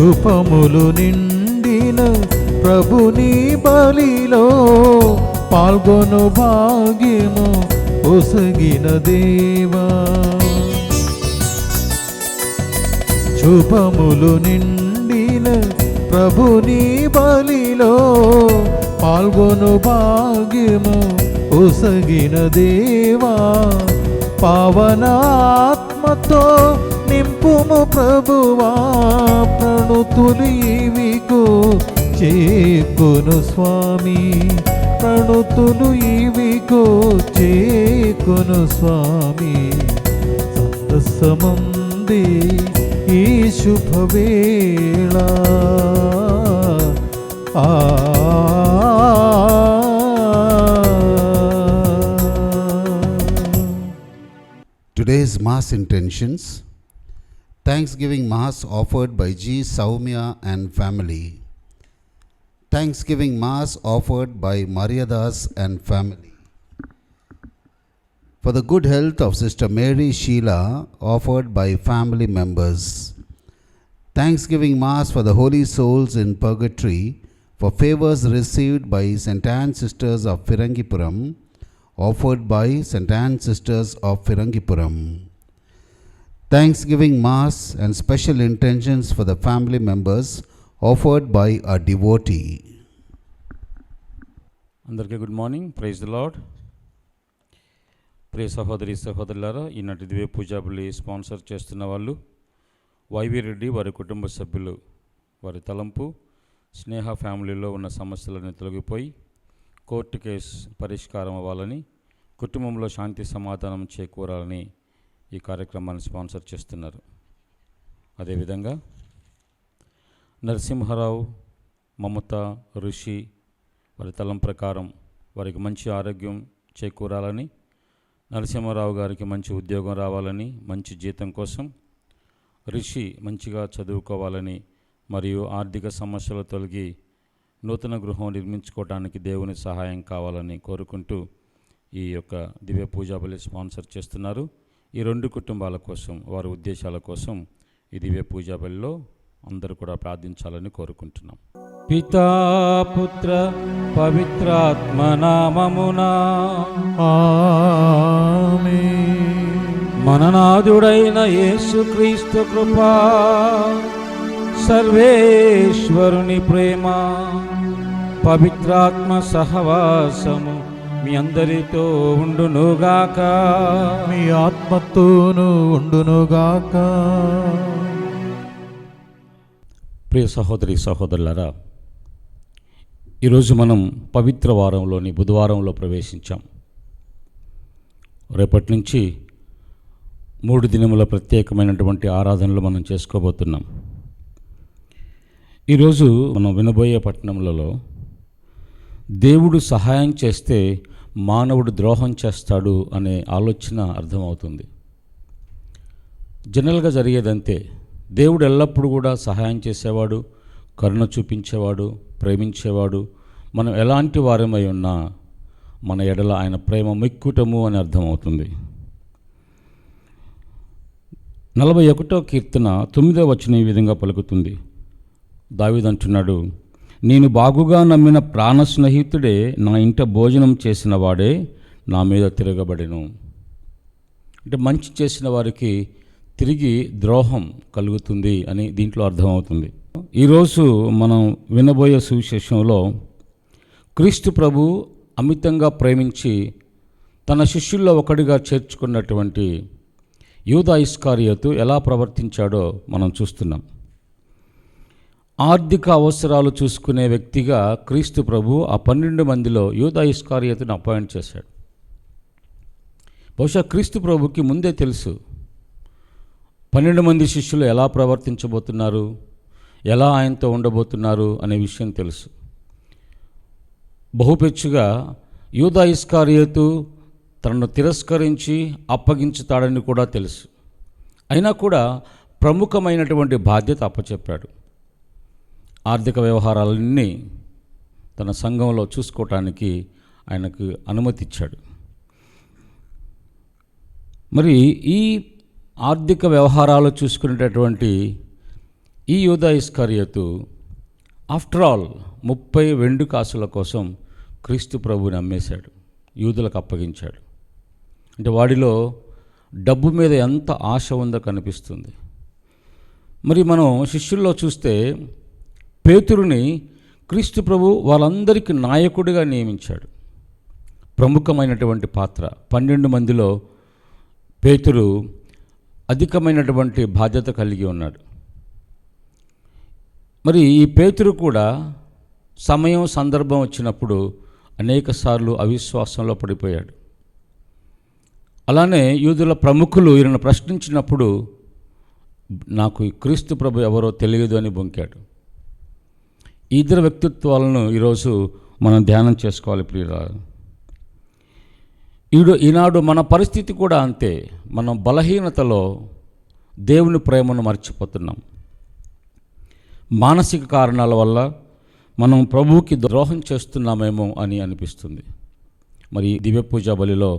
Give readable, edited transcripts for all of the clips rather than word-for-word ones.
శుభములు నిండిన ప్రభుని బలిలో పాల్గొను భాగ్యము ఒసగిన దేవా. శుభములు నిండిన ప్రభుని బలిలో పాల్గొను భాగ్యము ఒసగిన దేవా. పావనాత్మతో నింపుము ప్రభువా, ప్రణుతులు ఇవిగో చేకొను స్వామి, ప్రణుతులు ఇవిగో చేకొను స్వామి. సంతసమంది ఈ శుభవేళ Today's Mass intentions. Thanksgiving Mass offered by G. Saumya and family. Thanksgiving Mass offered by Mariadas and family. For the good health of Sister Mary Sheila, offered by family members. Thanksgiving Mass for the holy souls in purgatory, for favors received by St. Anne Sisters of Firangipuram, offered by St. Anne Sisters of Firangipuram. Thanksgiving Mass and special intentions for the family members, offered by a devotee. అందరికీ good morning, praise the Lord. ప్రియ సహోదరి సహోదరులారా, ఈనాటి దివ్య పూజా బలి sponsor చేస్తున్న వాళ్ళు YV Reddy, వారి కుటుంబ సభ్యులు. వారి తలంపు స్నేహ ఫ్యామిలీలో ఉన్న సమస్యలను తొలగిపోయి కోర్టు కేసు పరిష్కారం అవ్వాలని, కుటుంబంలో శాంతి సమాధానం చేకూరాలని ఈ కార్యక్రమాన్ని స్పాన్సర్ చేస్తున్నారు. అదేవిధంగా నరసింహారావు, మమత, ఋషి వారి తలం ప్రకారం వారికి మంచి ఆరోగ్యం చేకూరాలని, నరసింహారావు గారికి మంచి ఉద్యోగం రావాలని, మంచి జీతం కోసం, ఋషి మంచిగా చదువుకోవాలని మరియు ఆర్థిక సమస్యలు తొలగి నూతన గృహం నిర్మించుకోవడానికి దేవుని సహాయం కావాలని కోరుకుంటూ ఈ యొక్క దివ్య పూజా బలి స్పాన్సర్ చేస్తున్నారు. ఈ రెండు కుటుంబాల కోసం, వారి ఉద్దేశాల కోసం ఈ దివ్య పూజా బలిలో అందరూ కూడా ప్రార్థించాలని కోరుకుంటున్నాం. పితా పుత్ర పవిత్రాత్మ నామమునా ఆమేన్. మననాథుడైన యేసుక్రీస్తు కృపా, సర్వేశ్వరుని ప్రేమ, పవిత్రాత్మ సహవాసము మీ అందరితో ఉండునుగాక. మీ ఆత్మతోనూ ఉండునుగాక. ప్రియ సహోదరి సహోదరులారా, ఈరోజు మనం పవిత్ర వారంలోని బుధవారంలో ప్రవేశించాం. రేపటి నుంచి 3 దినముల ప్రత్యేకమైనటువంటి ఆరాధనలు మనం చేసుకోబోతున్నాం. ఈరోజు మనం వినబోయే పట్టణములలో దేవుడు సహాయం చేస్తే మానవుడు ద్రోహం చేస్తాడు అనే ఆలోచన అర్థమవుతుంది. జనరల్గా జరిగేదంతే. దేవుడు ఎల్లప్పుడూ కూడా సహాయం చేసేవాడు, కరుణ చూపించేవాడు, ప్రేమించేవాడు. మనం ఎలాంటి వారమై ఉన్నా మన ఎడల ఆయన ప్రేమ మిక్కుటము అని అర్థమవుతుంది. 41వ కీర్తన 9వ వచనం ఈ విధంగా పలుకుతుంది. దావీదు అంటున్నాడు, నేను బాగుగా నమ్మిన ప్రాణ స్నేహితుడే నా ఇంట భోజనం చేసిన వాడే నా మీద తిరగబడెను. అంటే మంచి చేసిన వారికి తిరిగి ద్రోహం కలుగుతుంది అని దీంట్లో అర్థమవుతుంది. ఈరోజు మనం వినబోయే సువిశేషంలో క్రీస్తు ప్రభు అమితంగా ప్రేమించి తన శిష్యుల్లో ఒకడిగా చేర్చుకున్నటువంటి యూదా ఇస్కారియోతు ఎలా ప్రవర్తించాడో మనం చూస్తున్నాం. ఆర్థిక అవసరాలు చూసుకునే వ్యక్తిగా క్రీస్తు ప్రభు ఆ 12 మందిలో యూదా ఇస్కారియోతును అపాయింట్ చేశాడు. బహుశా క్రీస్తు ప్రభుకి ముందే తెలుసు 12 మంది శిష్యులు ఎలా ప్రవర్తించబోతున్నారు, ఎలా ఆయనతో ఉండబోతున్నారు అనే విషయం తెలుసు. బహుపెచ్చుగా యూదా ఇస్కారియోతు తనను తిరస్కరించి అప్పగించుతాడని కూడా తెలుసు. అయినా కూడా ప్రముఖమైనటువంటి బాధ్యత అప్పచెప్పాడు. ఆర్థిక వ్యవహారాలన్నీ తన సంఘంలో చూసుకోవటానికి ఆయనకు అనుమతి ఇచ్చాడు. మరి ఈ ఆర్థిక వ్యవహారాలు చూసుకునేటటువంటి ఈ యూదా ఇస్కరియోతు ఆఫ్టర్ ఆల్ 30 వెండి కాసుల కోసం క్రీస్తు ప్రభువుని అమ్మేశాడు, యూదులకు అప్పగించాడు. అంటే వాడిలో డబ్బు మీద ఎంత ఆశ ఉందో కనిపిస్తుంది. మరి మనం శిష్యుల్లో చూస్తే పేతురుని క్రీస్తు ప్రభు వాళ్ళందరికీ నాయకుడిగా నియమించాడు. ప్రముఖమైనటువంటి పాత్ర. 12 మందిలో పేతురు అధికమైనటువంటి బాధ్యత కలిగి ఉన్నాడు. మరి ఈ పేతురు కూడా సమయం సందర్భం వచ్చినప్పుడు అనేకసార్లు అవిశ్వాసంలో పడిపోయాడు. అలానే యూదుల ప్రముఖులు ఈయనను ప్రశ్నించినప్పుడు నాకు ఈ క్రీస్తు ప్రభు ఎవరో తెలియదు అని బొంకాడు. ఈ ఇద్దరు వ్యక్తిత్వాలను ఈరోజు మనం ధ్యానం చేసుకోవాలి ప్రియులారా. ఈనాడు మన పరిస్థితి కూడా అంతే. మనం బలహీనతలో దేవుని ప్రేమను మర్చిపోతున్నాం. మానసిక కారణాల వల్ల మనం ప్రభువుకి ద్రోహం చేస్తున్నామేమో అని అనిపిస్తుంది. మరి దివ్య పూజా బలిలో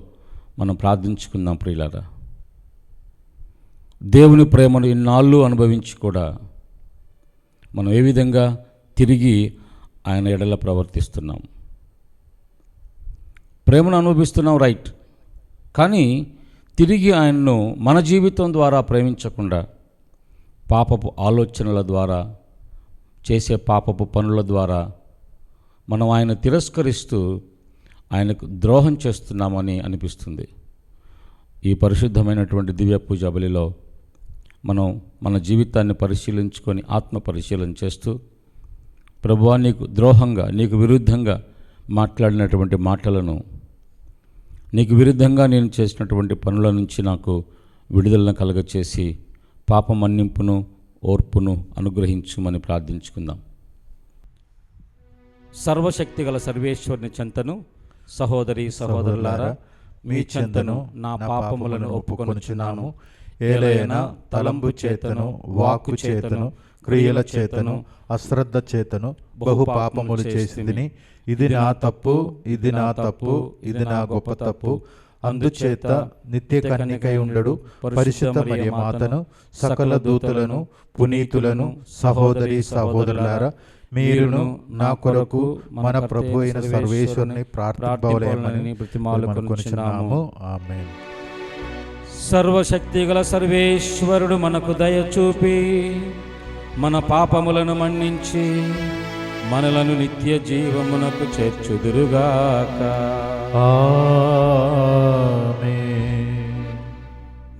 మనం ప్రార్థించుకుందాం ప్రియులారా. దేవుని ప్రేమను ఇన్నాళ్ళు అనుభవించి కూడా మనం ఏ విధంగా తిరిగి ఆయన ఎడల ప్రవర్తిస్తున్నాం. ప్రేమను అనుభవిస్తున్నాం, రైట్. కానీ తిరిగి ఆయన్ను మన జీవితం ద్వారా ప్రేమించకుండా పాపపు ఆలోచనల ద్వారా, చేసే పాపపు పనుల ద్వారా మనం ఆయన తిరస్కరిస్తూ ఆయనకు ద్రోహం చేస్తున్నామని అనిపిస్తుంది. ఈ పరిశుద్ధమైనటువంటి దివ్య పూజా బలిలో మనం మన జీవితాన్ని పరిశీలించుకొని ఆత్మ పరిశీలన చేస్తూ, ప్రభువా నీకు ద్రోహంగా, నీకు విరుద్ధంగా మాట్లాడినటువంటి మాటలను, నీకు విరుద్ధంగా నేను చేసినటువంటి పనుల నుంచి నాకు విడుదలను కలగచేసి పాప మన్నింపును, ఓర్పును అనుగ్రహించుమని ప్రార్థించుకుందాం. సర్వశక్తిగల సర్వేశ్వరుని చెంతను సహోదరి సహోదరులారా మీ చెంతను నా పాపములను ఒప్పుకొనుచున్నాను. ఏలైనా తలంబు చేతను, వాక్కు చేతను, క్రియల చేతను, అశ్రద్ధ చేతను బహు పాపములు చేసిందిని. ఇది నా తప్పు, ఇది నా తప్పు, ఇది నా గొప్ప తప్పు. అందుచేత నిత్య కన్యకై ఉండడు పరిశుద్ధ మరియ మాతను, సకల దూతలను, పునీతులను, సహోదరి సహోదరులారా మీరును నా కొరకు మన ప్రభు అయిన సర్వేశ్వరుని ప్రార్థింపవలెనని బ్రతిమాలుకొనుచున్నాము. ఆమేన్. సర్వశక్తిగల సర్వేశ్వరుడు మనకు దయ చూపి మన పాపములను మన్నించి మనలను నిత్య జీవమునకు చేర్చుదురుగాక. ఆమేన్.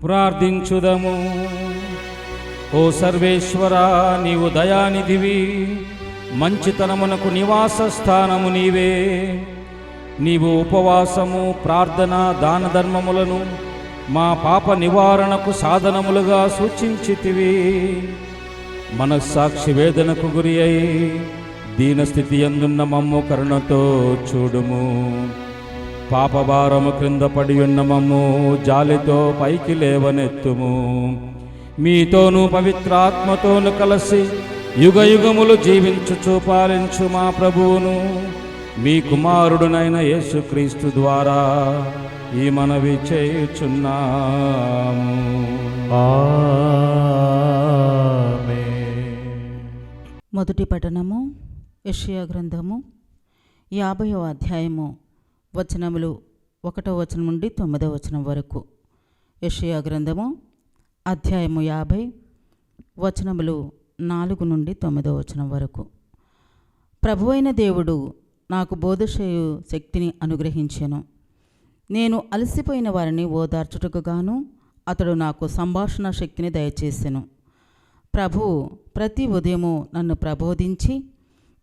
ప్రార్థించుదము. ఓ సర్వేశ్వరా, నీవు దయానిధివి, మంచితనమునకు నివాస స్థానము నీవే. నీవు ఉపవాసము, ప్రార్థన, దాన ధర్మములను మా పాప నివారణకు సాధనములుగా సూచించితివి. మనస్సాక్షి వేదనకు గురి అయి దీనస్థితి యందున్న మమ్ము కరుణతో చూడుము. పాపభారము క్రింద పడి ఉన్న మమ్ము జాలితో పైకి లేవనెత్తుము. మీతోనూ పవిత్రాత్మతోను కలిసి యుగ యుగములు జీవించుచు పాలించు మా ప్రభువును, మీ కుమారుడునైన యేసుక్రీస్తు ద్వారా ఈ మనవి చేయుచున్నాము. మొదటి పఠనము యెషయా గ్రంథము 50వ అధ్యాయము వచనములు 1వ వచనం నుండి 9వ వచనం వరకు. యెషయా గ్రంథము అధ్యాయము 50 వచనములు 4 నుండి 9వ వచనం వరకు. ప్రభువైన దేవుడు నాకు బోధచేయు శక్తిని అనుగ్రహించెను. నేను అలసిపోయిన వారిని ఓదార్చుటకు గాను అతడు నాకు సంభాషణ శక్తిని దయచేసెను. ప్రభువు ప్రతి ఉదయము నన్ను ప్రబోధించి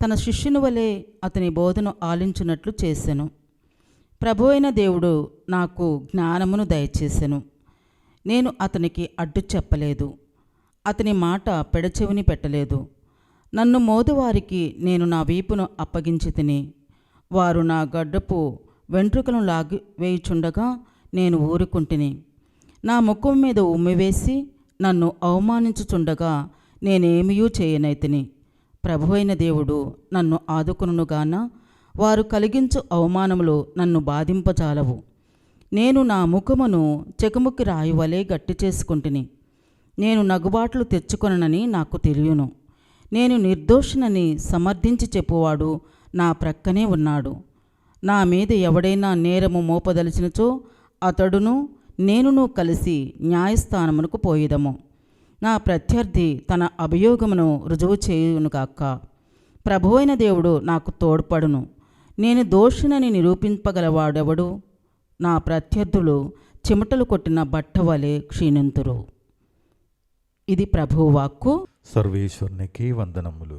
తన శిష్యుని వలె అతని బోధను ఆలించున్నట్లు చేసెను. ప్రభువైన దేవుడు నాకు జ్ఞానమును దయచేసెను. నేను అతనికి అడ్డు చెప్పలేదు, అతని మాట పెడచెవిని పెట్టలేదు. నన్ను మోదువారికి నేను నా వీపును అప్పగించి తిని, వారు నా గడ్డపు వెంట్రుకలను లాగి వేయుచుండగా నేను ఊరుకుంటుని. నా ముఖం మీద ఉమ్మివేసి నన్ను అవమానించుచుండగా నేనేమియూ చేయనైతిని. ప్రభువైన దేవుడు నన్ను ఆదుకొనుగాన వారు కలిగించు అవమానములు నన్ను బాధింపజాలవు. నేను నా ముఖమును చెకుముకి రాయి వలె గట్టి చేసుకుంటుని. నేను నగుబాట్లు తెచ్చుకొనని నాకు తెలియను. నేను నిర్దోషినని సమర్థించి చెప్పువాడు నా ప్రక్కనే ఉన్నాడు. నా మీద ఎవడైనా నేరము మోపదలిచినచో అతడును నేనును కలిసి న్యాయస్థానమునకు పోయేదము. నా ప్రత్యర్థి తన అభియోగమును రుజువు చేయునుగాక. ప్రభువైన దేవుడు నాకు తోడ్పడును. నేను దోషినని నిరూపింపగలవాడెవడు? నా ప్రత్యర్థులు చెమటలు కొట్టిన బట్ట వలె క్షీణింతురు. ఇది ప్రభువు వాక్కు. సర్వేశ్వరునికి వందనములు.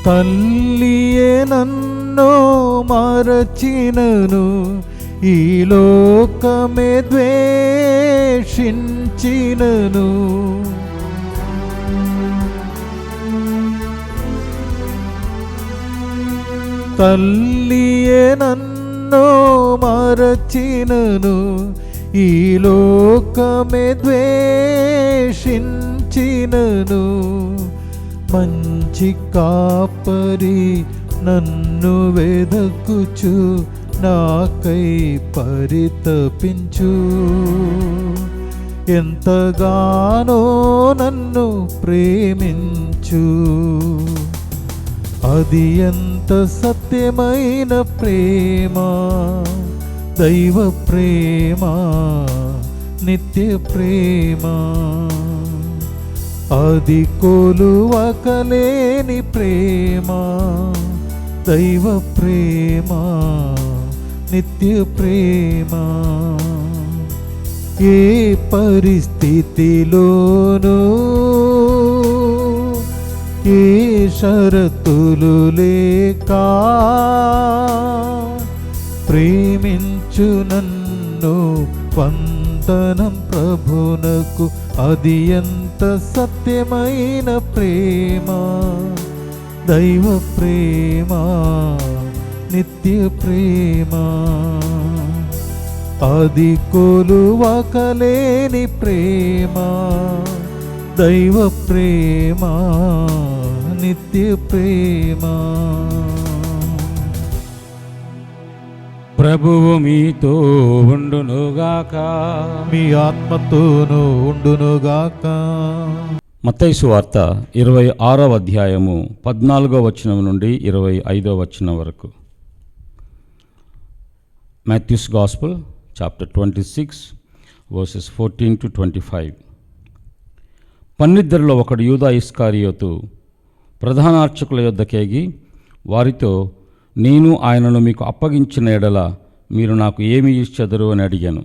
తల్లియే నన్ను మరచినను, ఈ లోకమే ద్వేషించినను. తల్లియే నన్ను మరచినను, ఈ లోకమే ద్వేషించినను. మంచి కాపరి నన్ను వెదకుచు నాకై పరితపించు. ఎంతగానో నన్ను ప్రేమించు. అది ఎంత సత్యమైన ప్రేమ, దైవ ప్రేమ, నిత్య ప్రేమ. అది కొలువకలేని ప్రేమ, దైవ ప్రేమ, నిత్య ప్రేమ. ఏ పరిస్థితిలోనూ, ఏ షరతులు లేక ప్రేమించు నన్ను. వందనం ప్రభునకు. అది ఎంత సత్యమైన ప్రేమ, దైవ ప్రేమ, నిత్య ప్రేమ. అది కొలువకలేని ప్రేమ, దైవ ప్రేమ, నిత్య ప్రేమ. ప్రభువు మీతో ఉండునుగాక. మీ ఆత్మతోనూ ఉండునుగాక. మత్తయి సువార్త 26వ అధ్యాయము 14వ వచనం నుండి 25వ వచనం వరకు. Matthew's gospel chapter 26 verses 14 to 25. 12 ఒకడు యూదా ఇస్కారియోతు ప్రధాన అర్చకుల యొద్దకేగి వారితో, నేను ఆయనను మీకు అప్పగించిన ఎడల మీరు నాకు ఏమి ఇచ్చెదరు అని అడిగాను.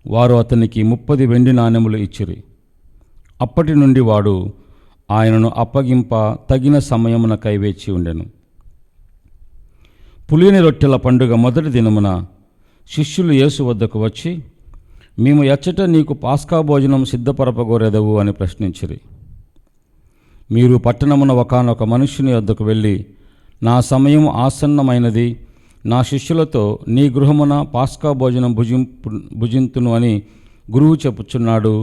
వారు అతనికి 30 వెండి నాణెములు ఇచ్చిరి. అప్పటి నుండి వాడు ఆయనను అప్పగింప తగిన సమయమున కైవేచి ఉండెను. పులియని రొట్టెల పండుగ మొదటి దినమున శిష్యులు యేసు వద్దకు వచ్చి, మేము ఎచ్చట నీకు పాస్కా భోజనం సిద్ధపరపగోరెదవు అని ప్రశ్నించిరి. మీరు పట్టణమున ఒకానొక మనుష్యుని వద్దకు వెళ్ళి, నా సమయం ఆసన్నమైనది, నా శిష్యులతో నీ గృహమున పాస్కా భోజనం భుజింతును అని గురువు చెప్పుచున్నాడు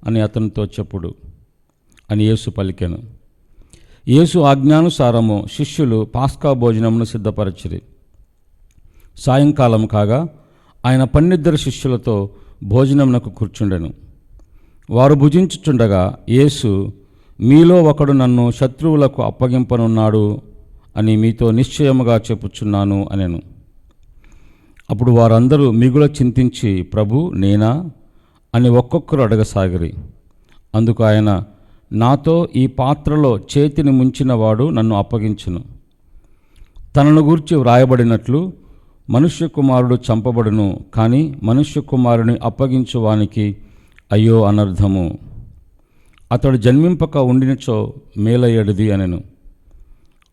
అని అతనితో చెప్పుడు అని యేసు పలికెను. యేసు ఆజ్ఞానుసారము శిష్యులు పాస్కా భోజనమును సిద్ధపరచిరి. సాయంకాలం కాగా ఆయన 12 శిష్యులతో భోజనమునకు కూర్చుండెను. వారు భుజించుచుండగా యేసు, మీలో ఒకడు నన్ను శత్రువులకు అప్పగింపనున్నాడు అని మీతో నిశ్చయముగా చెప్పుచున్నాను అనెను. అప్పుడు వారందరూ మిగుల చింతించి, ప్రభు నేనా అని ఒక్కొక్కరు అడగసాగిరి. అందుకు ఆయన, నాతో ఈ పాత్రలో చేతిని ముంచినవాడు నన్ను అప్పగించును. తనను గూర్చి వ్రాయబడినట్లు మనుష్య కుమారుడు చంపబడును, కానీ మనుష్య కుమారుని అప్పగించువానికి అయ్యో అనర్థము. అతడు జన్మింపక ఉండినచో మేలయ్యడిది అనెను.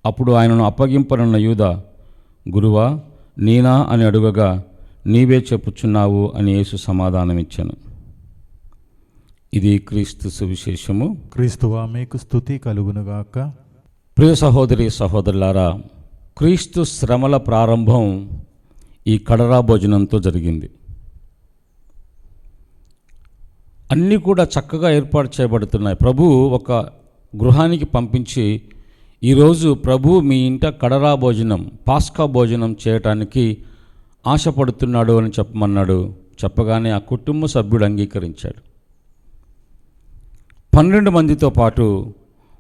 అప్పుడు ఆయనను అప్పగింపనున్న యూదా, గురువా నేనా అని అడుగగా, నీవే చెప్పుచున్నావు అని యేసు సమాధానమిచ్చాను. ఇది క్రీస్తు సువిశేషము. క్రీస్తువా మీకు స్తుతి కలుగునుగాక. ప్రియ సహోదరి సహోదరులారా, క్రీస్తు శ్రమల ప్రారంభం ఈ కడరా భోజనంతో జరిగింది. అన్నీ కూడా చక్కగా ఏర్పాటు చేయబడుతున్నాయి. ప్రభు ఒక గృహానికి పంపించి, ఈరోజు ప్రభు మీ ఇంట కడరా భోజనం, పాస్కా భోజనం చేయటానికి ఆశపడుతున్నాడు అని చెప్పమన్నాడు. చెప్పగానే ఆ కుటుంబ సభ్యుడు అంగీకరించాడు. 12 మందితో పాటు,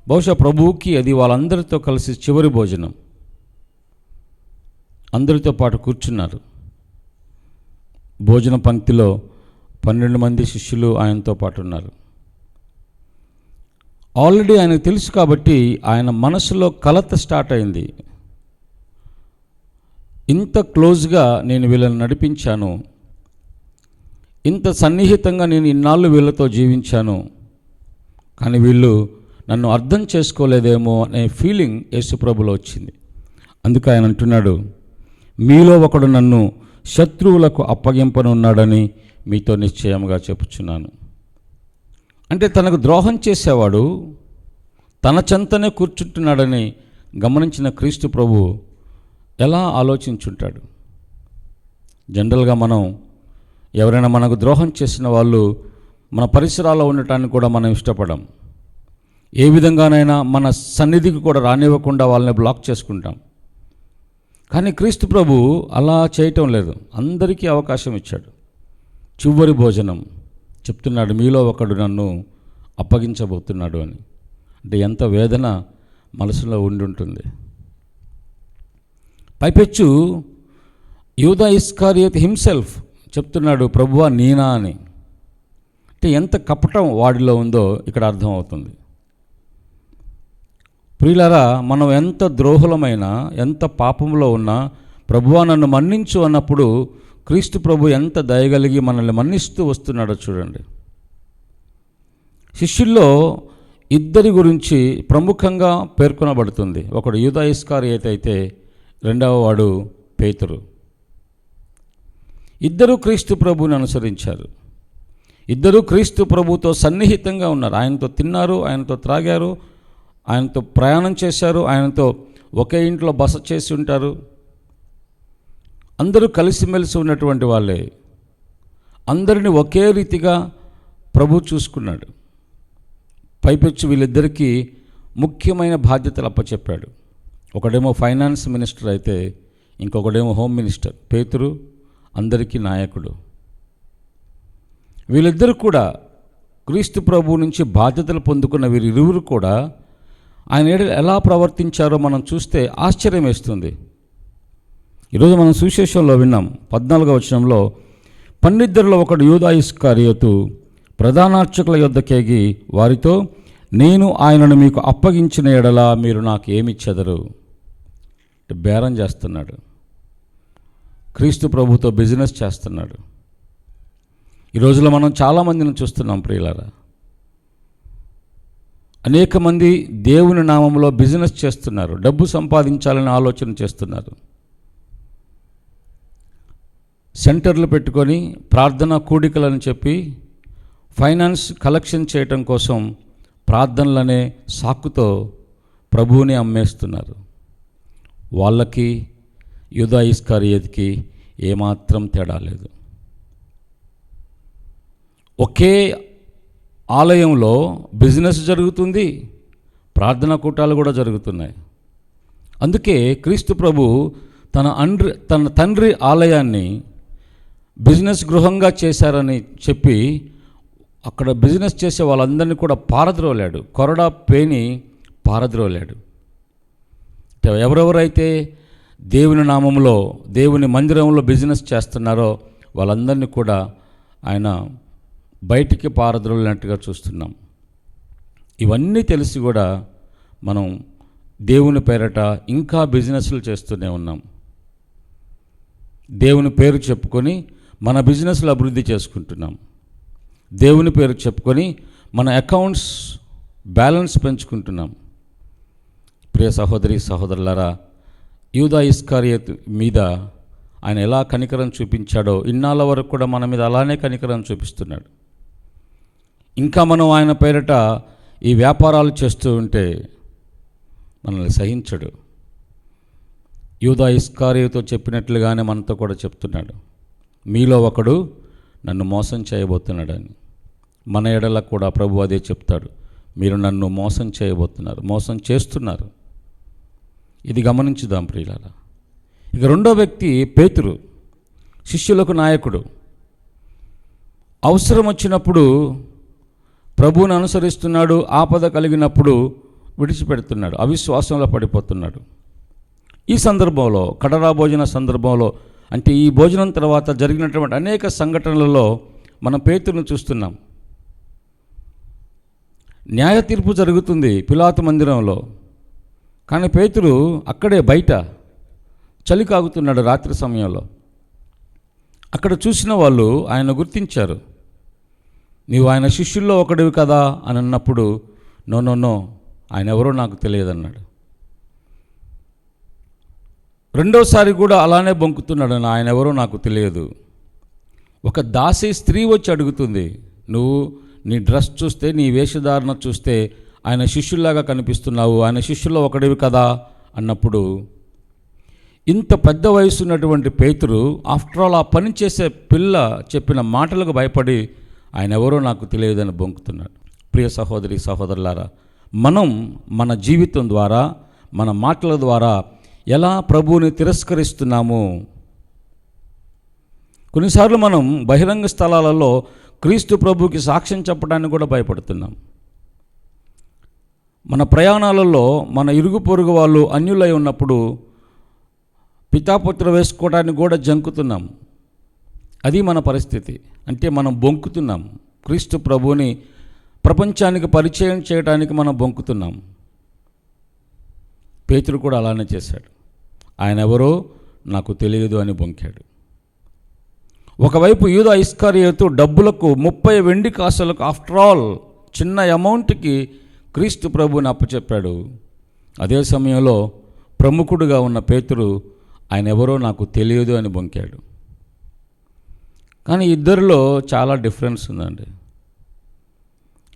బహుశా ప్రభువుకి అది వాళ్ళందరితో కలిసి చివరి భోజనం. అందరితో పాటు కూర్చున్నారు. భోజన పంక్తిలో 12 మంది శిష్యులు ఆయనతో పాటు ఉన్నారు. ఆల్రెడీ ఆయనకు తెలుసు కాబట్టి ఆయన మనసులో కలత స్టార్ట్ అయింది. ఇంత క్లోజ్గా నేను వీళ్ళని నడిపించాను, ఇంత సన్నిహితంగా నేను ఇన్నాళ్ళు వీళ్ళతో జీవించాను, కానీ వీళ్ళు నన్ను అర్థం చేసుకోలేదేమో అనే ఫీలింగ్ యేసుప్రభులో వచ్చింది. అందుకు ఆయన అంటున్నాడు, మీలో ఒకడు నన్ను శత్రువులకు అప్పగింపనున్నాడని మీతో నిశ్చయంగా చెప్పుచున్నాను. అంటే తనకు ద్రోహం చేసేవాడు తన చెంతనే కూర్చుంటున్నాడని గమనించిన క్రీస్తు ప్రభు ఎలా ఆలోచించుంటాడు? జనరల్గా మనం ఎవరైనా మనకు ద్రోహం చేసిన వాళ్ళు మన పరిసరాల్లో ఉండటానికి కూడా మనం ఇష్టపడం. ఏ విధంగానైనా మన సన్నిధికి కూడా రానివ్వకుండా వాళ్ళని బ్లాక్ చేసుకుంటాం. కానీ క్రీస్తు ప్రభు అలా చేయటం లేదు, అందరికీ అవకాశం ఇచ్చాడు. చివరి భోజనం చెప్తున్నాడు, మీలో ఒకడు నన్ను అప్పగించబోతున్నాడు అని. అంటే ఎంత వేదన మనసులో ఉండుంటుంది. పైపెచ్చు యూదా ఇస్కారియోత్ హిమ్సెల్ఫ్ చెప్తున్నాడు, ప్రభువా నేనా అని. అంటే ఎంత కపటం వాడిలో ఉందో ఇక్కడ అర్థమవుతుంది. ప్రియులారా, మనం ఎంత ద్రోహులమైనా, ఎంత పాపంలో ఉన్నా ప్రభువా నన్ను మన్నించు అన్నప్పుడు క్రీస్తు ప్రభు ఎంత దయగలిగి మనల్ని మన్నిస్తూ వస్తున్నాడో చూడండి. శిష్యుల్లో 2 గురించి ప్రముఖంగా పేర్కొనబడుతుంది. ఒకడు యూదా ఇస్కారియోతు అయితే రెండవ వాడు పేతురు. 2 క్రీస్తు ప్రభువుని అనుసరించారు. 2 క్రీస్తు ప్రభుతో సన్నిహితంగా ఉన్నారు. ఆయనతో తిన్నారు, ఆయనతో త్రాగారు, ఆయనతో ప్రయాణం చేశారు, ఆయనతో ఒకే ఇంట్లో బస చేసి ఉంటారు. అందరూ కలిసిమెలిసి ఉన్నటువంటి వాళ్ళే. అందరిని ఒకే రీతిగా ప్రభు చూసుకున్నాడు. పైపెచ్చు వీళ్ళిద్దరికీ ముఖ్యమైన బాధ్యతలు అప్పచెప్పాడు. ఒకడేమో ఫైనాన్స్ మినిస్టర్ అయితే ఇంకొకడేమో హోమ్ మినిస్టర్. పేతురు అందరికీ నాయకుడు. వీళ్ళిద్దరూ కూడా క్రీస్తు ప్రభు నుంచి బాధ్యతలు పొందుకున్న వీరిరువురు కూడా ఆయన ఎలా ప్రవర్తించారో మనం చూస్తే ఆశ్చర్యం వేస్తుంది. ఈరోజు మనం సువిశేషంలో విన్నాం 14వ వచనంలో, 12లో ఒకడు యూదా ఇస్కారియోతు ప్రధానార్చకుల యొద్దకేగి వారితో, నేను ఆయనను మీకు అప్పగించిన ఎడల మీరు నాకు ఏమిచ్చెదరు? బేరం చేస్తున్నాడు. క్రీస్తు ప్రభుతో బిజినెస్ చేస్తున్నాడు. ఈ రోజులో మనం చాలామందిని చూస్తున్నాం ప్రియులారా. అనేక మంది దేవుని నామంలో బిజినెస్ చేస్తున్నారు, డబ్బు సంపాదించాలని ఆలోచన చేస్తున్నారు. సెంటర్లు పెట్టుకొని ప్రార్థనా కూడికలని చెప్పి ఫైనాన్స్ కలెక్షన్ చేయటం కోసం ప్రార్థనలనే సాకుతో ప్రభువుని అమ్మేస్తున్నారు. వాళ్ళకి యూదా ఇస్కారియోతుకి ఏమాత్రం తేడా లేదు. ఒకే ఆలయంలో బిజినెస్ జరుగుతుంది, ప్రార్థనా కూటాలు కూడా జరుగుతున్నాయి. అందుకే క్రీస్తు ప్రభు తన తండ్రి ఆలయాన్ని బిజినెస్ గృహంగా చేశారని చెప్పి అక్కడ బిజినెస్ చేసే వాళ్ళందరినీ కూడా పారద్రోలాడు, కొరడా పేని పారద్రోలాడు. ఎవరెవరైతే దేవుని నామంలో దేవుని మందిరంలో బిజినెస్ చేస్తున్నారో వాళ్ళందరినీ కూడా ఆయన బయటికి పారద్రోలినట్టుగా చూస్తున్నాం. ఇవన్నీ తెలిసి కూడా మనం దేవుని పేరట ఇంకా బిజినెస్లు చేస్తూనే ఉన్నాం. దేవుని పేరు చెప్పుకొని మన బిజినెస్లు అభివృద్ధి చేసుకుంటున్నాం. దేవుని పేరు చెప్పుకొని మన అకౌంట్స్ బ్యాలెన్స్ పెంచుకుంటున్నాం. ప్రియ సహోదరి సహోదరులారా, యూదా ఇస్కారియోతు మీద ఆయన ఎలా కనికరం చూపించాడో ఇన్నాళ్ళ వరకు కూడా మన మీద అలానే కనికరం చూపిస్తున్నాడు. ఇంకా మనం ఆయన పేరిట ఈ వ్యాపారాలు చేస్తూ ఉంటే మనల్ని సహించడు. యూదా ఇస్కారియోతో చెప్పినట్లుగానే మనతో కూడా చెప్తున్నాడు, మీలో ఒకడు నన్ను మోసం చేయబోతున్నాడని. మన ఎడల కూడా ప్రభు అదే చెప్తాడు, మీరు నన్ను మోసం చేయబోతున్నారు, మోసం చేస్తున్నారు. ఇది గమనించుదాం ప్రియులారా. ఇక రెండో వ్యక్తి పేతురు, శిష్యులకు నాయకుడు. అవసరం వచ్చినప్పుడు ప్రభువుని అనుసరిస్తున్నాడు, ఆపద కలిగినప్పుడు విడిచిపెడుతున్నాడు, అవిశ్వాసంలో పడిపోతున్నాడు. ఈ సందర్భంలో, కడరా భోజన సందర్భంలో, అంటే ఈ భోజనం తర్వాత జరిగినటువంటి అనేక సంఘటనలలో మనం పేతురును చూస్తున్నాం. న్యాయ తీర్పు జరుగుతుంది పిలాతు మందిరంలో, కానీ పేతురు అక్కడే బయట చలి కాగుతున్నాడు రాత్రి సమయంలో. అక్కడ చూసిన వాళ్ళు ఆయన గుర్తించారు, నీవు ఆయన శిష్యుల్లో ఒకడివి కదా అని అన్నప్పుడు, నో ఆయన ఎవరో నాకు తెలియదన్నాడు. రెండోసారి కూడా అలానే బొంకుతున్నాడు, ఆయన ఎవరో నాకు తెలియదు. ఒక దాసి స్త్రీ వచ్చి అడుగుతుంది, నువ్వు నీ డ్రెస్ చూస్తే, నీ వేషధారణ చూస్తే ఆయన శిష్యుల్లాగా కనిపిస్తున్నావు, ఆయన శిష్యుల్లో ఒకడివి కదా అన్నప్పుడు, ఇంత పెద్ద వయసు ఉన్నటువంటి పేతురు ఆఫ్టర్ ఆల్ ఆ పని చేసే పిల్ల చెప్పిన మాటలకు భయపడి ఆయన ఎవరో నాకు తెలియదని బొంకుతున్నాడు. ప్రియ సహోదరి సహోదరులారా, మనం మన జీవితం ద్వారా, మన మాటల ద్వారా ఎలా ప్రభువుని తిరస్కరిస్తున్నాము. కొన్నిసార్లు మనం బహిరంగ స్థలాలలో క్రీస్తు ప్రభువుకి సాక్ష్యం చెప్పడానికి కూడా భయపడుతున్నాం. మన ప్రయాణాలలో మన ఇరుగు పొరుగు వాళ్ళు అన్యులై ఉన్నప్పుడు పితాపుత్ర వేసుకోవడానికి కూడా జంకుతున్నాం. అది మన పరిస్థితి. అంటే మనం బొంకుతున్నాం, క్రీస్తు ప్రభువుని ప్రపంచానికి పరిచయం చేయడానికి మనం బొంకుతున్నాం. పేతురు కూడా అలానే చేశాడు, ఆయన ఎవరో నాకు తెలియదు అని బొంకాడు. ఒకవైపు యూదా ఇస్కారియోతు డబ్బులకు 30 వెండి కాసులకు, ఆఫ్టర్ ఆల్ చిన్న అమౌంట్కి క్రీస్తు ప్రభువుని అప్పచెప్పాడు. అదే సమయంలో ప్రముఖుడుగా ఉన్న పేతురు ఆయన ఎవరో నాకు తెలియదు అని బొంకాడు. కానీ ఇద్దరిలో చాలా డిఫరెన్స్ ఉందండి.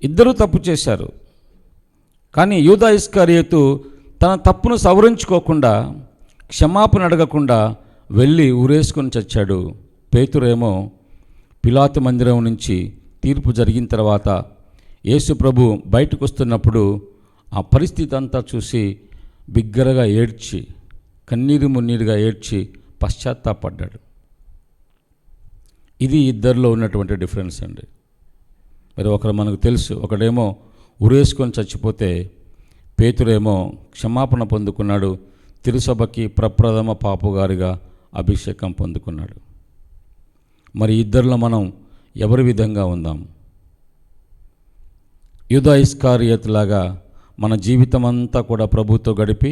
ఇద్దరూ తప్పు చేశారు. కానీ యూదా ఇస్కారియోతు తన తప్పును సవరించుకోకుండా, క్షమాపణ అడగకుండా వెళ్ళి ఊరేసుకొని చచ్చాడు. పేతురేమో పిలాతు మందిరం నుంచి తీర్పు జరిగిన తర్వాత యేసు ప్రభు బయటకు వస్తున్నప్పుడు ఆ పరిస్థితి అంతా చూసి బిగ్గరగా ఏడ్చి, కన్నీరు మున్నీరుగా ఏడ్చి పశ్చాత్తాపడ్డాడు. ఇది ఇద్దరిలో ఉన్నటువంటి డిఫరెన్స్ అండి. మరి ఒకరు మనకు తెలుసు, ఒకడేమో ఉరేసుకొని చచ్చిపోతే, పేతురేమో క్షమాపణ పొందుకున్నాడు, తిరుసభకి ప్రప్రథమ పాపుగారిగా అభిషేకం పొందుకున్నాడు. మరి ఇద్దరిలో మనం ఎవరి విధంగా ఉందాం? యూదా ఇస్కారియోతులాగా మన జీవితం అంతా కూడా ప్రభుతో గడిపి,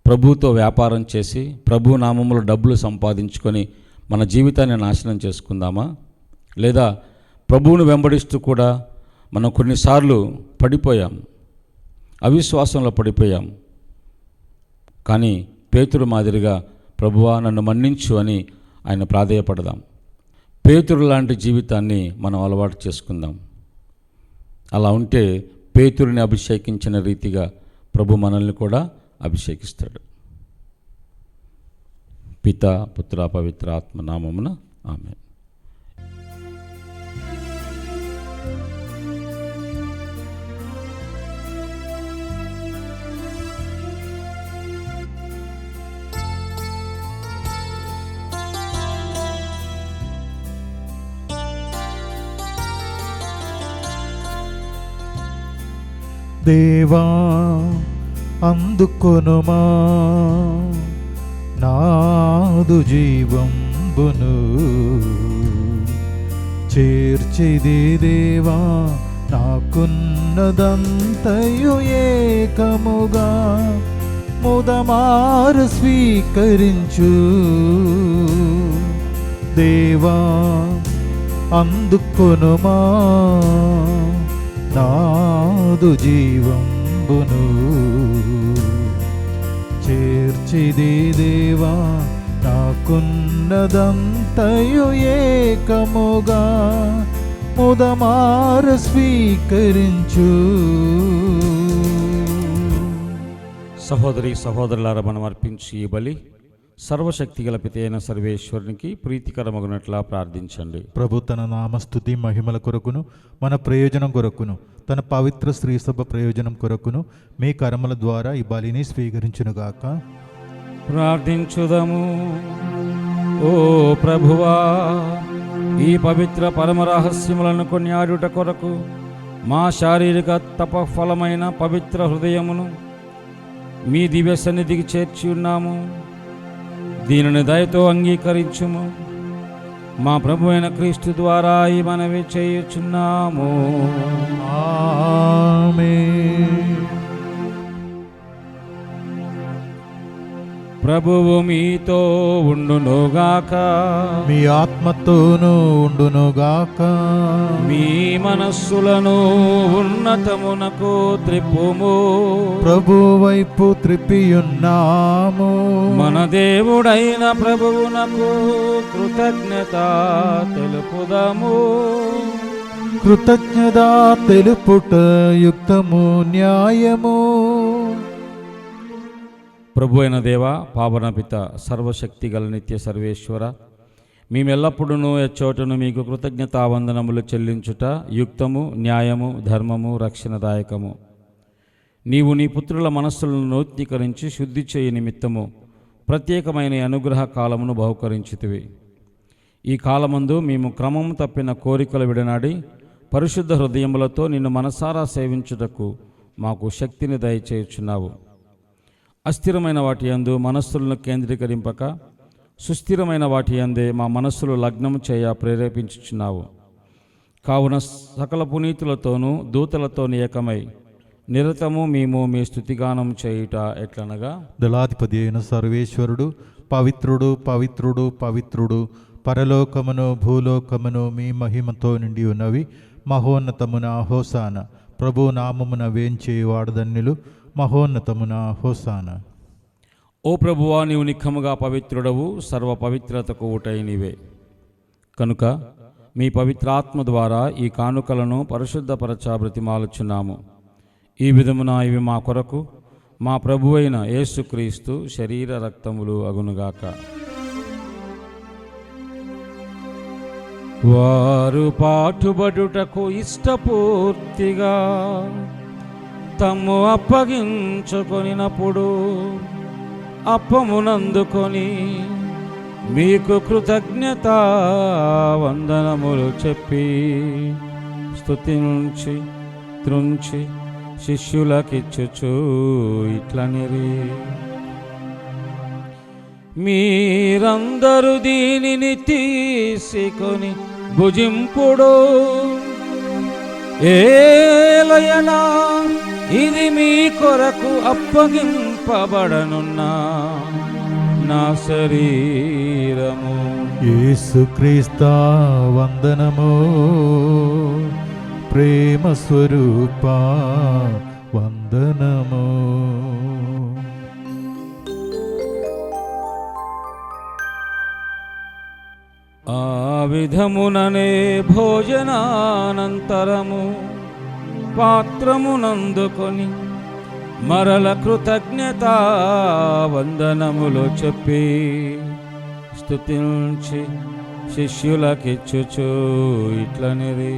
ప్రభుతో వ్యాపారం చేసి, ప్రభు నామములో డబ్బులు సంపాదించుకొని మన జీవితాన్ని నాశనం చేసుకుందామా? లేదా ప్రభువును వెంబడిస్తూ కూడా మనం కొన్నిసార్లు పడిపోయాం, అవిశ్వాసంలో పడిపోయాం. కానీ పేతురు మాదిరిగా ప్రభువా నన్ను మన్నించు అని ఆయన ప్రాధేయపడదాం. పేతురు లాంటి జీవితాన్ని మనం అలవాటు చేసుకుందాం. అలా ఉంటే పేతురుని అభిషేకించిన రీతిగా ప్రభు మనల్ని కూడా అభిషేకిస్తాడు. పిత పుత్ర పవిత్ర ఆత్మ నామమున ఆమేన్. దేవా అందుకొనుమా నాదు జీవంబును, చేర్చిది దేవా నాకున్నదంతయు ఏకముగా, ముదమారు స్వీకరించు దేవా అందుకొనుమా నాదు జీవంబును, చేర్చిది దేవా నాకున్నదంతయు ఏకముగా, ముదమారు స్వీకరించు. సహోదరి సహోదరులారా, మనం అర్పించి ఈ బలి సర్వశక్తి గల పిత అయిన సర్వేశ్వరునికి ప్రీతికరమగునట్లా ప్రార్థించండి. ప్రభు తన నామస్తుతి మహిమల కొరకును మన ప్రయోజనం కొరకును తన పవిత్ర శ్రీసభ ప్రయోజనం కొరకును మీ కర్మల ద్వారా ఈ బలిని స్వీకరించునుగాక. ప్రార్థించుదము. ఓ ప్రభువా, ఈ పవిత్ర పరమ రహస్యములను కొనియాడుట కొరకు మా శారీరక తపఫలమైన పవిత్ర హృదయమును మీ దివ్య సన్నిధికి చేర్చి ఉన్నాము. దీనిని దయతో అంగీకరించుము. మా ప్రభు అయిన క్రీస్తు ద్వారా ఈ మనవి చేయుచున్నాము. ఆమేన్. ప్రభువు మీతో ఉండునుగాక. మీ ఆత్మతోనూ ఉండునుగాక. మీ మనస్సులను ఉన్నతమునకు త్రిప్పుము. ప్రభు వైపు త్రిప్పియున్నాము. మన దేవుడైన ప్రభువునకు కృతజ్ఞత తెలుపుదము. కృతజ్ఞత తెలుపుట యుక్తము న్యాయము. ప్రభు అయిన దేవ, పావన పిత, సర్వశక్తి గల నిత్య సర్వేశ్వర, మేమెల్లప్పుడూ ఎచ్చోటను మీకు కృతజ్ఞతావందనములు చెల్లించుట యుక్తము, న్యాయము, ధర్మము, రక్షణదాయకము. నీవు నీ పుత్రుల మనస్సులను నూతనీకరించి శుద్ధి చేయ నిమిత్తము ప్రత్యేకమైన అనుగ్రహ కాలమును బహుకరించితివి. ఈ కాలమందు మేము క్రమము తప్పిన కోరికలు విడనాడి పరిశుద్ధ హృదయములతో నిన్ను మనసారా సేవించుటకు మాకు శక్తిని దయచేయుచున్నావు. అస్థిరమైన వాటి యందు మనస్సులను కేంద్రీకరింపక సుస్థిరమైన వాటి యందే మా మనస్సులు లగ్నం చేయ ప్రేరేపించుచున్నావు. కావున సకల పునీతులతోనూ దూతలతోనూ ఏకమై నిరతము మేము మీ స్తుతిగానం చేయుట ఎట్లనగా, దళాధిపతి అయిన సర్వేశ్వరుడు పవిత్రుడు పవిత్రుడు పవిత్రుడు, పరలోకమును భూలోకమును మీ మహిమతో నిండి ఉన్నవి. మహోన్నతమున హోసాన. ప్రభు నామమున వేంచేవాడు ధన్యులు. మహోన్నతమున హోసాన. ఓ ప్రభువా, నీవు నిఖముగా పవిత్రుడవు, సర్వ పవిత్రతకు ఊటై నీవే. కనుక మీ పవిత్రాత్మ ద్వారా ఈ కానుకలను పరిశుద్ధపరచ బ్రతిమాలుచున్నాము. ఈ విధమున ఇవి మా కొరకు మా ప్రభువైన యేసుక్రీస్తు శరీర రక్తములు అగునుగాక. వారు పాటుబడుటకు ఇష్టపూర్తిగా తమ్ము అప్పగించుకొనినప్పుడు అప్పమునందుకొని మీకు కృతజ్ఞత వందనములు చెప్పి స్తుతించి త్రుంచి శిష్యులకిచ్చుచు ఇట్లనిరి, మీరందరూ దీనిని తీసుకొని భుజింపుడు. ఏలయనా ఇది మీ కొరకు అప్పగింపబడనున్న నా శరీరము. యేసుక్రీస్తు వందనము. ప్రేమ స్వరూప వందనము. ఆ విధముననే భోజనానంతరము పాత్రమునందుకొని మరల కృతజ్ఞత వందనములు చెప్పి స్తుతించి శిష్యులకిచ్చుచు ఇట్లనిరి,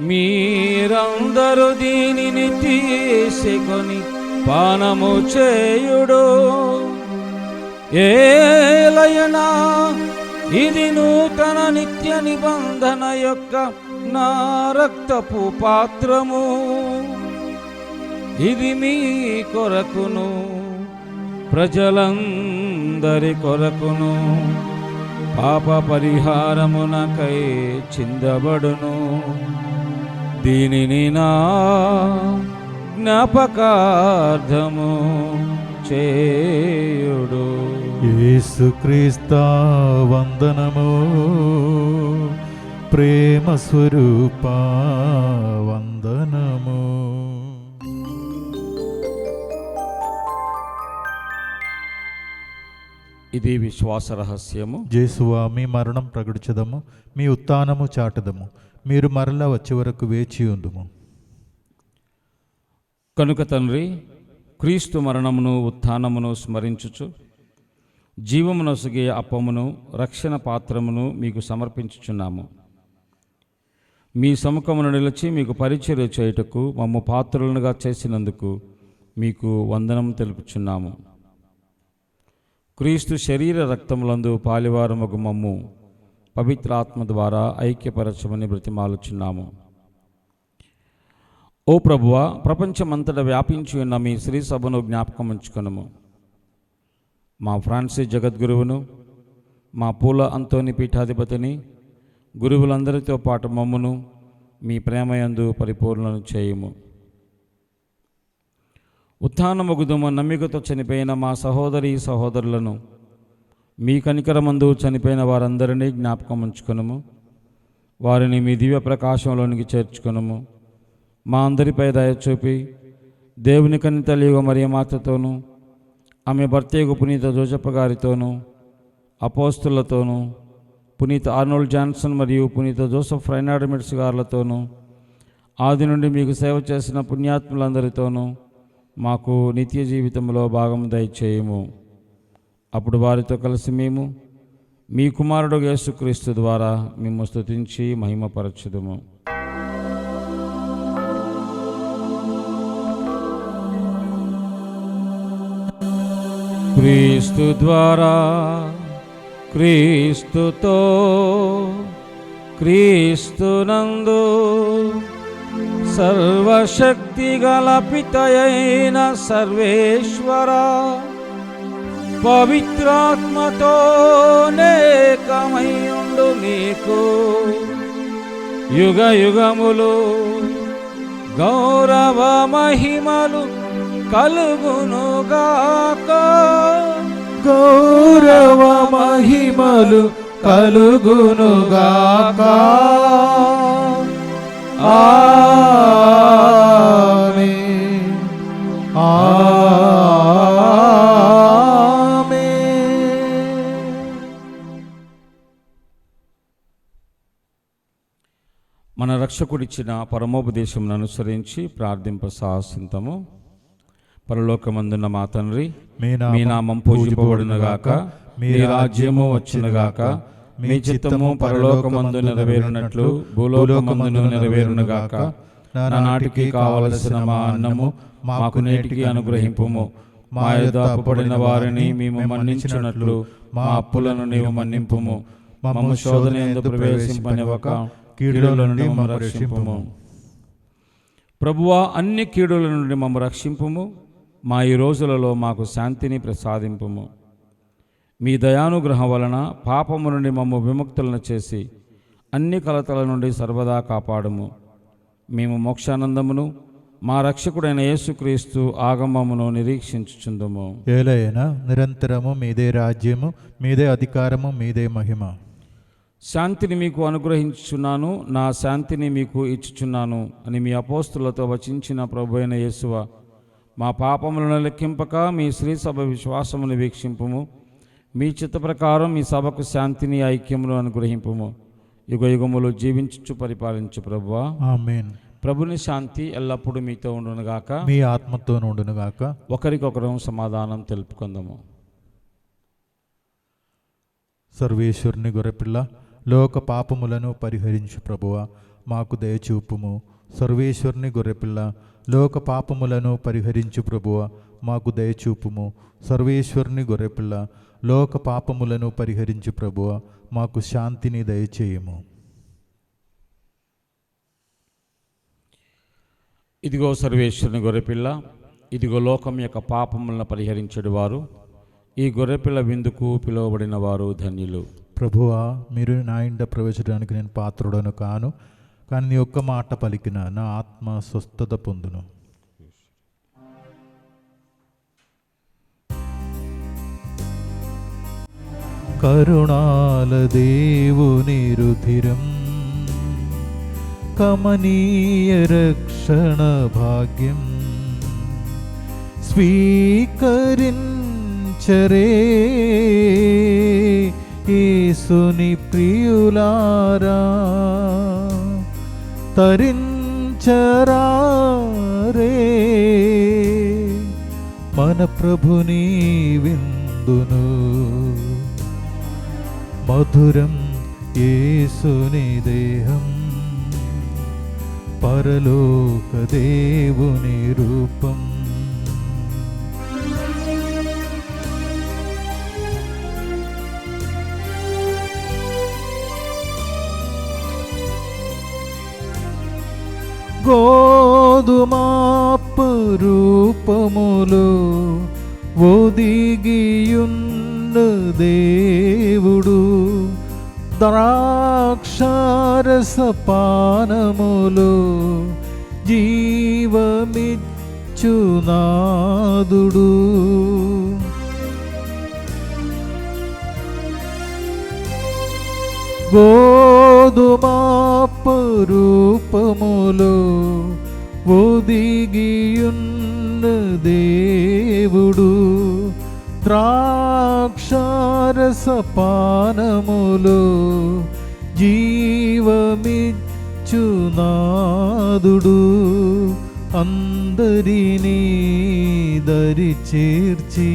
మీరందరూ దీనిని తీసుకొని పానము చేయుడు. ఏలయనా ఇది నూతన నిత్య నిబంధన యొక్క నా రక్తపు పాత్రము. ఇది మీ కొరకును ప్రజలందరి కొరకును పాప పరిహారమునకై చిందబడును. దీనిని నా జ్ఞాపకార్థము చేయుడు. యేసుక్రీస్తు వందనము. ప్రేమ స్వరూప వందనము. ఇది విశ్వాస రహస్యము. జేసువా, మీ మరణం ప్రకటించదము, మీ ఉత్థానము చాటదము. మీరు మరలా వచ్చే వరకు వేచి ఉందుము. కనుక తండ్రి, క్రీస్తు మరణమును ఉత్థానమును స్మరించుచు జీవమునొసగే అప్పమును రక్షణ పాత్రమును మీకు సమర్పించుచున్నాము. మీ సముఖమును నిలిచి మీకు పరిచర్య చేయుటకు మమ్ము పాత్రులనుగా చేసినందుకు మీకు వందనం తెలుపుచున్నాము. క్రీస్తు శరీర రక్తములందు పాలివారముగు మమ్ము పవిత్రాత్మ ద్వారా ఐక్యపరచమని బ్రతిమాలుచున్నాము. ఓ ప్రభువా, ప్రపంచమంతటా వ్యాపించి ఉన్న మీ శ్రీ సభను జ్ఞాపకం ఉంచుకొనుము. మా ఫ్రాన్సిస్ జగద్గురువును, మా పూల అంతోని పీఠాధిపతిని, గురువులందరితో పాటు మమ్మును మీ ప్రేమయందు పరిపూర్ణను చేయుము. ఉత్థానమగుదుమ నమ్మికతో చనిపోయిన మా సహోదరి సహోదరులను, మీ కనికరమందు చనిపోయిన వారందరినీ జ్ఞాపకం ఉంచుకొనుము. వారిని మీ దివ్య ప్రకాశంలోనికి చేర్చుకొనుము. మా అందరిపై దయ చూపి దేవుని కన్నితల్లిగా మరియ మాతతోనూ, ఆమె భర్తయ్యకు పునీత జోసెఫ్ గారితోనూ, అపోస్తులతోనూ, పునీత ఆర్నోల్డ్ జాన్సన్ మరియు పునీత జోసెఫ్ రైనార్డ్ మిట్స్ గారులతోనూ, ఆది నుండి మీకు సేవ చేసిన పుణ్యాత్ములందరితోనూ మాకు నిత్య జీవితంలో భాగం దయచేయము. అప్పుడు వారితో కలిసి మేము మీ కుమారుడు యేసుక్రీస్తు ద్వారా మేము స్తుతించి మహిమపరచుదుము. క్రీస్తు ద్వారా, క్రీస్తుతో, క్రీస్తునందు సర్వశక్తి గల పితయైన సర్వేశ్వర పవిత్రాత్మతో నేకమయ్యుండు నీకు యుగ యుగములు గౌరవ మహిమలు కలుగునుగాక. గౌరవ మహిమలు కలుగునుగాక. ఆమేన్. ఆమేన్. మన రక్షకుడిచ్చిన పరమోపదేశమును అనుసరించి ప్రార్థింప సాహసింతము. పరలోకమందున్న మా తండ్రి, మీ నామం పూజింపబడునుగాక, మీ రాజ్యము వచ్చునుగాక, మీ చిత్తము పరలోకమందు నెరవేరునట్లు భూలోకమందును నెరవేరునుగాక. నానాటికి కావలసిన మా అన్నము మాకు నేటికి అనుగ్రహింపుము. మా యొద్ద అప్పుపడిన వారిని మేము మన్నించినట్లు మా అప్పులను నీవు మన్నింపుము. మమ్ము శోధన యందు ప్రవేశింపనివ్వక కీడుల నుండి మమ్ము రక్షింపుము. ప్రభువా, అన్ని కీడుల నుండి మమ్ము రక్షింపుము. మా ఈ రోజులలో మాకు శాంతిని ప్రసాదింపుము. మీ దయానుగ్రహం వలన పాపము నుండి మమ్ము విముక్తులను చేసి అన్ని కలతల నుండి సర్వదా కాపాడుము. మేము మోక్షానందమును మా రక్షకుడైన యేసుక్రీస్తు ఆగమమును నిరీక్షించుచుందుము. ఏలైనా నిరంతరము మీదే రాజ్యము, మీదే అధికారము, మీదే మహిమ. శాంతిని మీకు అనుగ్రహించుచున్నాను, నా శాంతిని మీకు ఇచ్చుచున్నాను అని మీ అపోస్తులతో వచించిన ప్రభు అయిన యేసువ, మా పాపములను లెక్కింపక మీ శ్రీ సభ విశ్వాసమును వీక్షింపుము. మీ చిత్త ప్రకారం మీ సభకు శాంతిని ఐక్యమును అనుగ్రహింపుము. యుగ యుగములు జీవించు పరిపాలించు ప్రభువా. ఆమేన్. ప్రభుని శాంతి ఎల్లప్పుడూ మీతో ఉండునుగాక, మీ ఆత్మతో ఉండునుగాక. ఒకరికొకరు సమాధానం తెలుపుకుందాము. సర్వేశ్వరుని గొర్రెపిల్ల, లోక పాపములను పరిహరించు ప్రభువా, మాకు దయచూపుము. సర్వేశ్వరుని గొర్రెపిల్ల, లోక పాపములను పరిహరించు ప్రభువా, మాకు దయచూపుము. సర్వేశ్వరుని గొర్రెపిల్ల, లోక పాపములను పరిహరించు ప్రభువా, మాకు శాంతిని దయచేయము. ఇదిగో సర్వేశ్వరుని గొర్రెపిల్ల, ఇదిగో లోకం యొక్క పాపములను పరిహరించేడు వారు. ఈ గొర్రెపిల్ల విందుకు పిలువబడిన వారు ధన్యులు. ప్రభువా, మీరు నా ఇంట ప్రవేశించడానికి నేను పాత్రుడను కాను, కానీ నీ ఒక్క మాట పలికిన నా ఆత్మ స్వస్థత పొందును. కరుణాల దేవుని రుధిరం, కమనీయ రక్షణ భాగ్యం స్వీకరించరే యేసుని ప్రియులారా. తరించు మన ప్రభుని విందును మధురం యేసుని దేహం పరలోక దేవుని రూపం. గోధుమాపు రూపములో ఒదిగియున్న దేవుడు ద్రాక్షారస పానములో జీవమిచ్చునాదుడు. గోధుమాపు రూపములో ఒదిగియున్న దేవుడు ద్రాక్షారస పానములో జీవమిచ్చునాదుడు. అందరినీ దరి చేర్చి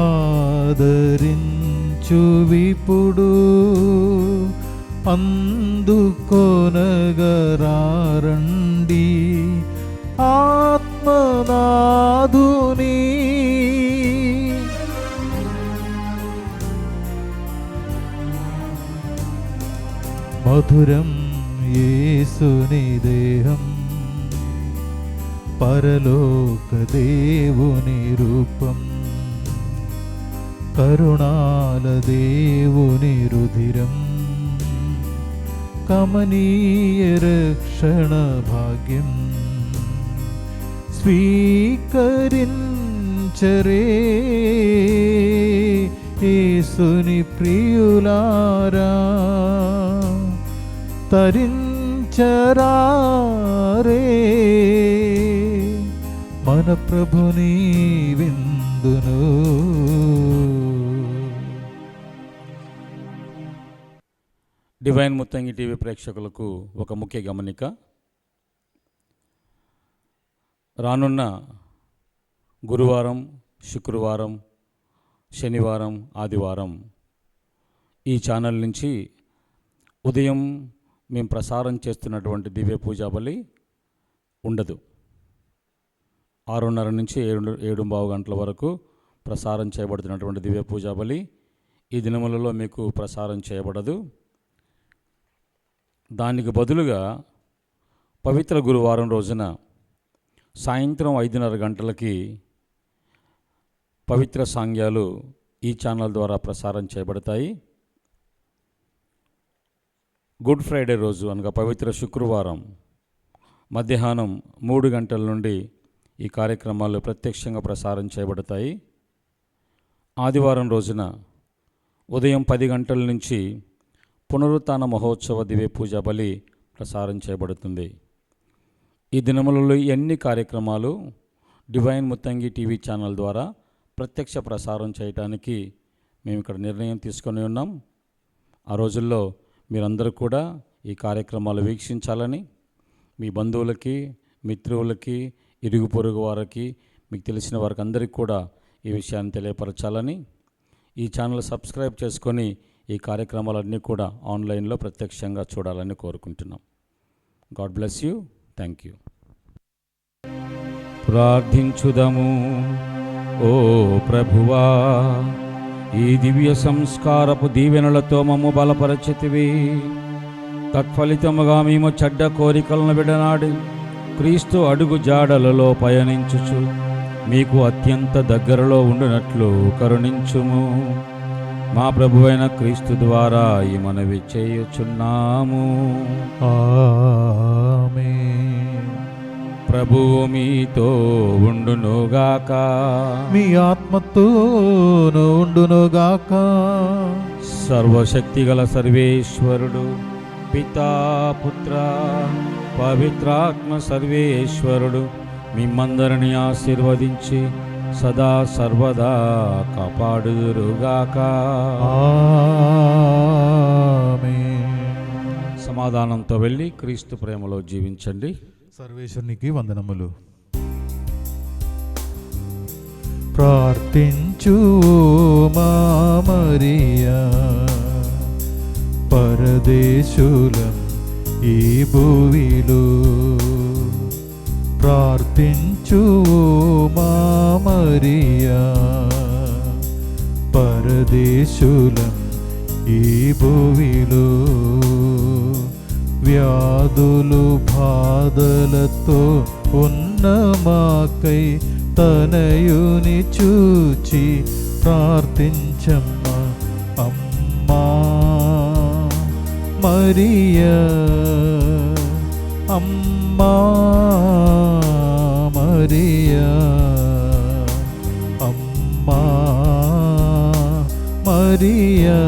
ఆదరించు విపుడు అందుకొనగరారండి ఆత్మనాదుని. మధురం యేసుని దేహం పరలోక దేవుని రూపం కరుణాల దేవుని రుధిరం కమనీయ రక్షణ భాగ్యం స్వీకరించరే యేసుని ప్రియులారా తరించరారే మన ప్రభుని విందును. డివైన్ ముత్తంగి టీవీ ప్రేక్షకులకు ఒక ముఖ్య గమనిక. రానున్న గురువారం, శుక్రవారం, శనివారం, ఆదివారం ఈ ఛానల్ నుంచి ఉదయం మేము ప్రసారం చేస్తున్నటువంటి దివ్య పూజా బలి ఉండదు. 6:30 నుంచి 7:15 గంటల వరకు ప్రసారం చేయబడుతున్నటువంటి దివ్య పూజా బలి ఈ దినములలో మీకు ప్రసారం చేయబడదు. దానికి బదులుగా పవిత్ర గురువారం రోజున సాయంత్రం 5:30 గంటలకి పవిత్ర సాంగ్యాలు ఈ ఛానల్ ద్వారా ప్రసారం చేయబడతాయి. గుడ్ ఫ్రైడే రోజు అనగా పవిత్ర శుక్రవారం మధ్యాహ్నం 3 గంటల నుండి ఈ కార్యక్రమాలు ప్రత్యక్షంగా ప్రసారం చేయబడతాయి. ఆదివారం రోజున ఉదయం 10 గంటల నుంచి పునరుత్థాన మహోత్సవ దివ్య పూజా బలి ప్రసారం చేయబడుతుంది. ఈ దినములలో అన్ని కార్యక్రమాలు డివైన్ ముత్తంగి టీవీ ఛానల్ ద్వారా ప్రత్యక్ష ప్రసారం చేయడానికి మేము ఇక్కడ నిర్ణయం తీసుకొని ఉన్నాం. ఆ రోజుల్లో మీరందరూ కూడా ఈ కార్యక్రమాలు వీక్షించాలని, మీ బంధువులకి, మిత్రులకి, ఇరుగు పొరుగు వారికి, మీకు తెలిసిన వారికి అందరికీ కూడా ఈ విషయాన్ని తెలియపరచాలని, ఈ ఛానల్ సబ్స్క్రైబ్ చేసుకొని ఈ కార్యక్రమాలన్నీ కూడా ఆన్లైన్లో ప్రత్యక్షంగా చూడాలని కోరుకుంటున్నాం. God bless you. Thank you. ప్రార్థించుదము. ఓ ప్రభువా, ఈ దివ్య సంస్కారపు దీవెనలతో మమ్ము బలపరచితివి. తత్ఫలితముగా మేము చెడ్డ కోరికలను విడనాడి క్రీస్తు అడుగు జాడలలో పయనించుచు మీకు అత్యంత దగ్గరలో ఉండునట్లు కరుణించుము. మా ప్రభువైన క్రీస్తు ద్వారా ఈ మనవి చేయుచున్నాము. ఆమేన్. ప్రభువు మీతో ఉండునుగాక. మీ ఆత్మతోను ఉండునుగాక. సర్వశక్తిగల సర్వేశ్వరుడు పితా, పుత్ర, పవిత్రాత్మ సర్వేశ్వరుడు మిమ్మందరిని ఆశీర్వదించి సదా సర్వదా కాపాడుదురుగాక. ఆమేన్. సమాధానంతో వెళ్ళి క్రీస్తు ప్రేమలో జీవించండి. సర్వేశ్వరునికి వందనములు. ప్రార్థించు మా మరియా, పరదేశులం ఈ భూమిలో. ప్రార్థించు మా మరియా, పరదేశులం ఈ భూమిలో. వ్యాధులు బాధలతో ఉన్న మాకై తనయుని చూచి ప్రార్థించమ్మా అమ్మా మరియా, అమ్మా మరియా, అమ్మా మరియా.